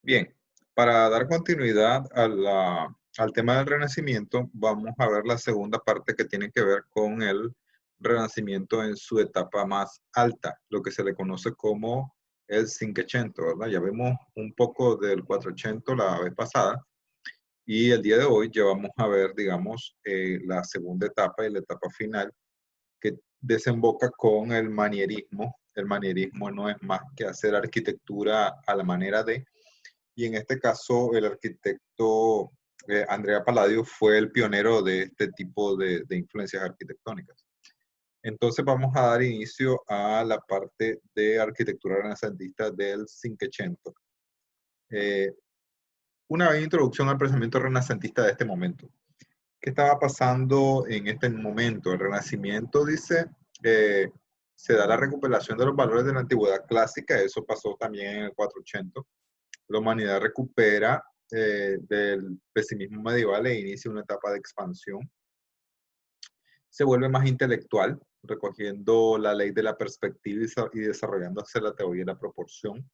Bien, para dar continuidad al tema del Renacimiento, vamos a ver la segunda parte que tiene que ver con el Renacimiento en su etapa más alta, lo que se le conoce como el Cinquecento, ¿verdad? Ya vemos un poco del Quattrocento la vez pasada y el día de hoy ya vamos a ver, digamos, la segunda etapa y la etapa final que desemboca con el manierismo. El manierismo no es más que hacer arquitectura a la manera de, y en este caso el arquitecto Andrea Palladio fue el pionero de este tipo de influencias arquitectónicas. Entonces vamos a dar inicio a la parte de arquitectura renacentista del Cinquecento. Eh, una introducción al pensamiento renacentista de este momento. ¿Qué estaba pasando en este momento? El Renacimiento dice, eh, se da la recuperación de los valores de la antigüedad clásica, eso pasó también en el 480. La humanidad recupera del pesimismo medieval e inicia una etapa de expansión. Se vuelve más intelectual, recogiendo la ley de la perspectiva y desarrollándose la teoría de la proporción,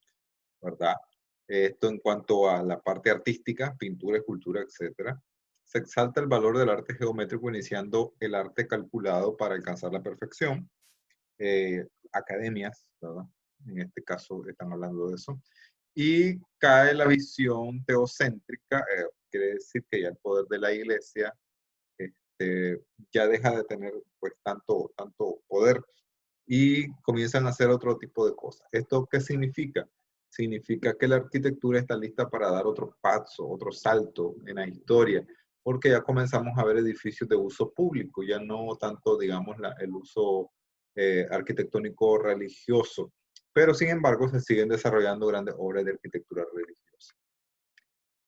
¿verdad? Esto en cuanto a la parte artística, pintura, escultura, etc. Se exalta el valor del arte geométrico iniciando el arte calculado para alcanzar la perfección. Academias, ¿verdad? En este caso están hablando de eso. Y cae la visión teocéntrica, quiere decir que ya el poder de la iglesia ya deja de tener pues tanto poder y comienzan a hacer otro tipo de cosas. ¿Esto qué significa? Significa que la arquitectura está lista para dar otro paso, otro salto en la historia, porque ya comenzamos a ver edificios de uso público, ya no tanto, digamos, el uso arquitectónico religioso, pero sin embargo se siguen desarrollando grandes obras de arquitectura religiosa.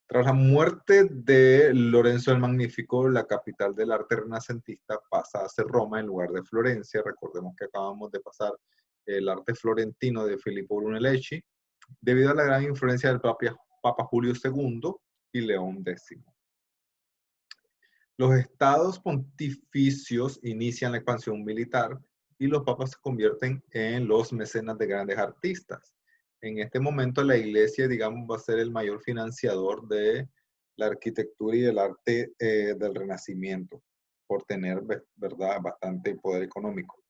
Tras la muerte de Lorenzo el Magnífico, la capital del arte renacentista pasa a ser Roma en lugar de Florencia. Recordemos que acabamos de pasar el arte florentino de Filippo Brunelleschi, debido a la gran influencia del Papa Julio II y León X. Los estados pontificios inician la expansión militar y los papas se convierten en los mecenas de grandes artistas. En este momento la iglesia, digamos, va a ser el mayor financiador de la arquitectura y del arte del Renacimiento, por tener, ¿verdad?, bastante poder económico.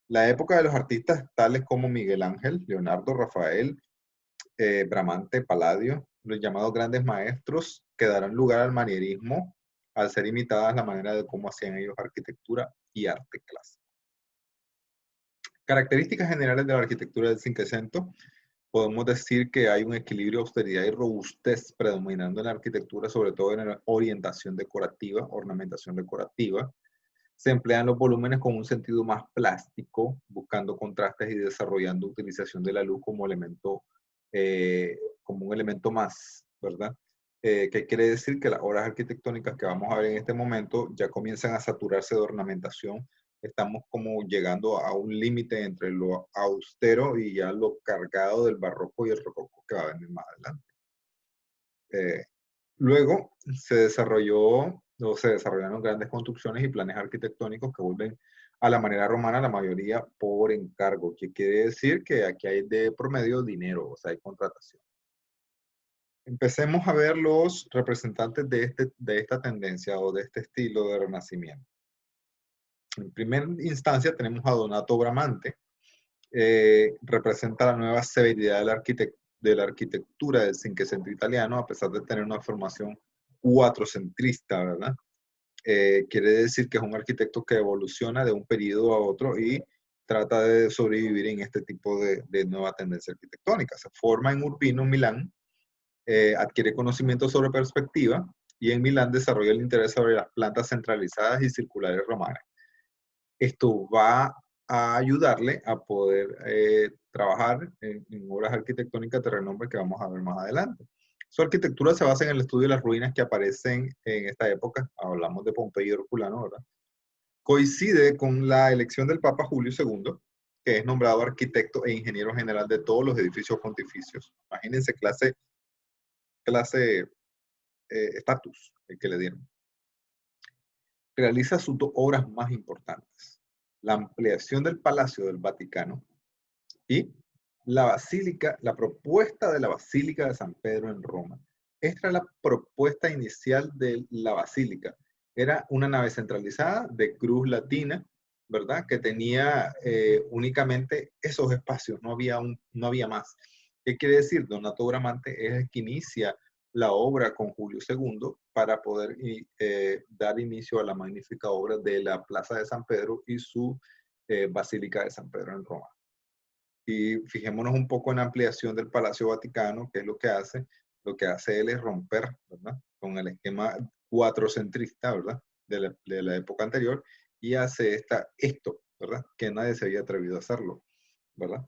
La época de los artistas tales como Miguel Ángel, Leonardo, Rafael, Bramante, Palladio, los llamados grandes maestros, que darán lugar al manierismo al ser imitadas la manera de cómo hacían ellos arquitectura y arte clásico. Características generales de la arquitectura del Cinquecento. Podemos decir que hay un equilibrio, austeridad y robustez predominando en la arquitectura, sobre todo en la orientación decorativa, ornamentación decorativa. Se emplean los volúmenes con un sentido más plástico, buscando contrastes y desarrollando utilización de la luz como elemento, como un elemento más, ¿verdad? Que quiere decir que las obras arquitectónicas que vamos a ver en este momento ya comienzan a saturarse de ornamentación. Estamos como llegando a un límite entre lo austero y ya lo cargado del barroco y el rococó que va a venir más adelante. Luego se desarrollaron grandes construcciones y planes arquitectónicos que vuelven a la manera romana, la mayoría por encargo, que quiere decir que aquí hay de promedio dinero, o sea, hay contratación. Empecemos a ver los representantes de esta tendencia o de este estilo de renacimiento. En primera instancia tenemos a Donato Bramante, representa la nueva severidad de la arquitectura del cinquecento italiano, a pesar de tener una formación cuatrocentrista, ¿verdad? Quiere decir que es un arquitecto que evoluciona de un periodo a otro y trata de sobrevivir en este tipo de nueva tendencia arquitectónica. Se forma en Urbino, Milán, adquiere conocimiento sobre perspectiva y en Milán desarrolla el interés sobre las plantas centralizadas y circulares romanas. Esto va a ayudarle a poder trabajar en obras arquitectónicas de renombre que vamos a ver más adelante. Su arquitectura se basa en el estudio de las ruinas que aparecen en esta época. Hablamos de Pompeya y Herculano, ¿verdad? Coincide con la elección del Papa Julio II, que es nombrado arquitecto e ingeniero general de todos los edificios pontificios. Imagínense estatus el que le dieron. Realiza sus dos obras más importantes: la ampliación del Palacio del Vaticano y la propuesta de la Basílica de San Pedro en Roma. Esta era la propuesta inicial de la basílica. Era una nave centralizada de cruz latina, ¿verdad? Que tenía únicamente esos espacios, no había más. ¿Qué quiere decir? Donato Bramante es el que inicia la obra con Julio II para poder dar inicio a la magnífica obra de la Plaza de San Pedro y su Basílica de San Pedro en Roma. Y fijémonos un poco en la ampliación del Palacio Vaticano, que es lo que hace. Lo que hace él es romper, ¿verdad? Con el esquema cuatrocentrista, ¿verdad? De la época anterior, y hace esto, ¿verdad? Que nadie se había atrevido a hacerlo, ¿verdad?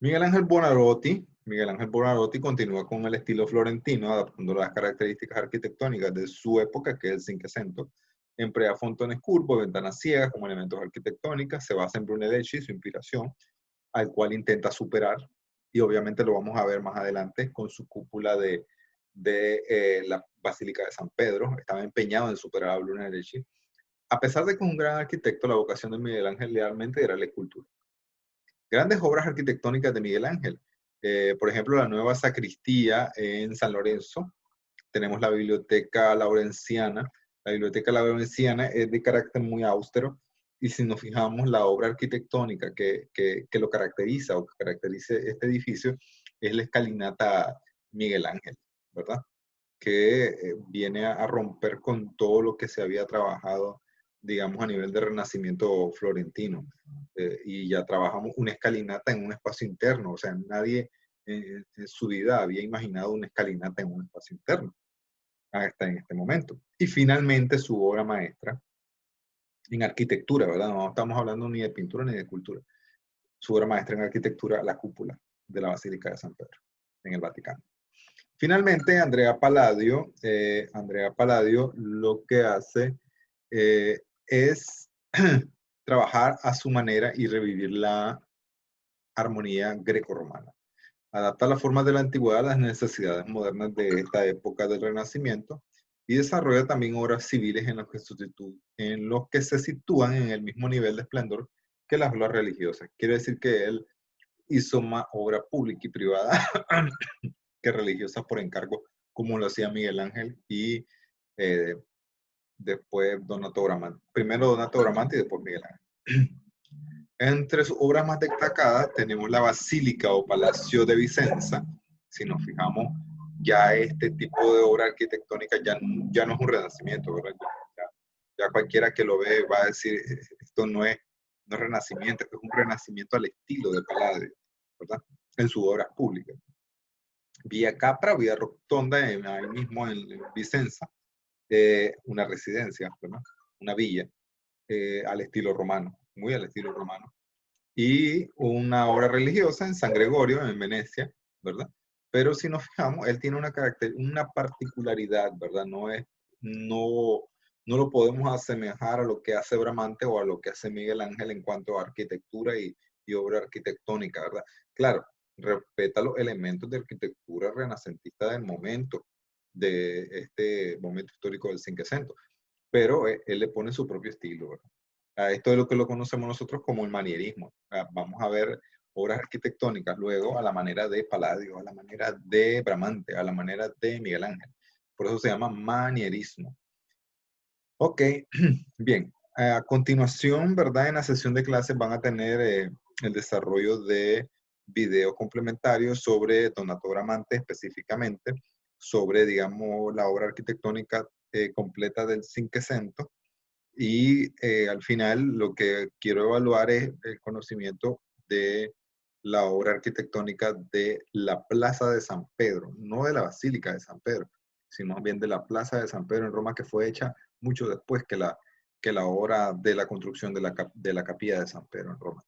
Miguel Ángel Buonarroti continúa con el estilo florentino, adaptando las características arquitectónicas de su época, que es el Cinquecento. Emplea frontones curvos, ventanas ciegas como elementos arquitectónicos, se basa en Brunelleschi, su inspiración, al cual intenta superar, y obviamente lo vamos a ver más adelante con su cúpula de la Basílica de San Pedro. Estaba empeñado en superar a Brunelleschi. A pesar de que es un gran arquitecto, la vocación de Miguel Ángel realmente era la escultura. Grandes obras arquitectónicas de Miguel Ángel. Por ejemplo, la nueva sacristía en San Lorenzo. Tenemos la Biblioteca Laurenciana. La Biblioteca Laurenciana es de carácter muy austero, y si nos fijamos, la obra arquitectónica que lo caracteriza o que caracteriza este edificio es la escalinata Miguel Ángel, ¿verdad? Que viene a romper con todo lo que se había trabajado, digamos, a nivel de renacimiento florentino. Y ya trabajamos una escalinata en un espacio interno, o sea, nadie en su vida había imaginado una escalinata en un espacio interno hasta en este momento. Y finalmente su obra maestra en arquitectura, ¿verdad? No estamos hablando ni de pintura ni de escultura. Su obra maestra en arquitectura, la cúpula de la Basílica de San Pedro, en el Vaticano. Finalmente, Andrea Palladio lo que hace es trabajar a su manera y revivir la armonía grecorromana. Adapta las formas de la antigüedad a las necesidades modernas de esta época del Renacimiento, y desarrolla también obras civiles en los que se sitúan en el mismo nivel de esplendor que las obras religiosas. Quiere decir que él hizo más obra pública y privada que religiosa por encargo, como lo hacía Miguel Ángel y eh, después Donato Bramante. Primero Donato Bramante y después Miguel Ángel. Entre sus obras más destacadas tenemos la Basílica o Palacio de Vicenza. Si nos fijamos, ya este tipo de obra arquitectónica ya no es un renacimiento, ¿verdad? Ya cualquiera que lo ve va a decir, esto no es renacimiento, es un renacimiento al estilo de Palladio, ¿verdad? En sus obras públicas. Vía Capra, Vía Rotonda, ahí mismo en Vicenza, una residencia, ¿verdad? Una villa, al estilo romano, muy al estilo romano. Y una obra religiosa en San Gregorio, en Venecia, ¿verdad? Pero si nos fijamos, él tiene una particularidad, ¿verdad? No lo podemos asemejar a lo que hace Bramante o a lo que hace Miguel Ángel en cuanto a arquitectura y obra arquitectónica, ¿verdad? Claro, respeta los elementos de arquitectura renacentista del momento, de este momento histórico del Cinquecento, pero él le pone su propio estilo, ¿verdad? Esto es lo que lo conocemos nosotros como el manierismo. Vamos a ver obras arquitectónicas luego a la manera de Palladio, a la manera de Bramante, a la manera de Miguel Ángel. Por eso se llama manierismo. Ok, bien. A continuación, ¿verdad? En la sesión de clases van a tener el desarrollo de videos complementarios sobre Donato Bramante específicamente, sobre, digamos, la obra arquitectónica completa del Cinquecento. Y al final lo que quiero evaluar es el conocimiento de la obra arquitectónica de la Plaza de San Pedro, no de la Basílica de San Pedro, sino bien de la Plaza de San Pedro en Roma, que fue hecha mucho después que la obra de la construcción de la Capilla de San Pedro en Roma.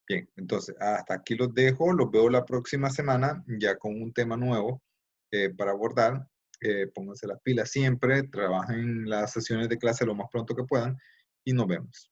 Bien, entonces hasta aquí los dejo, los veo la próxima semana ya con un tema nuevo para abordar. Pónganse las pilas siempre, trabajen las sesiones de clase lo más pronto que puedan y nos vemos.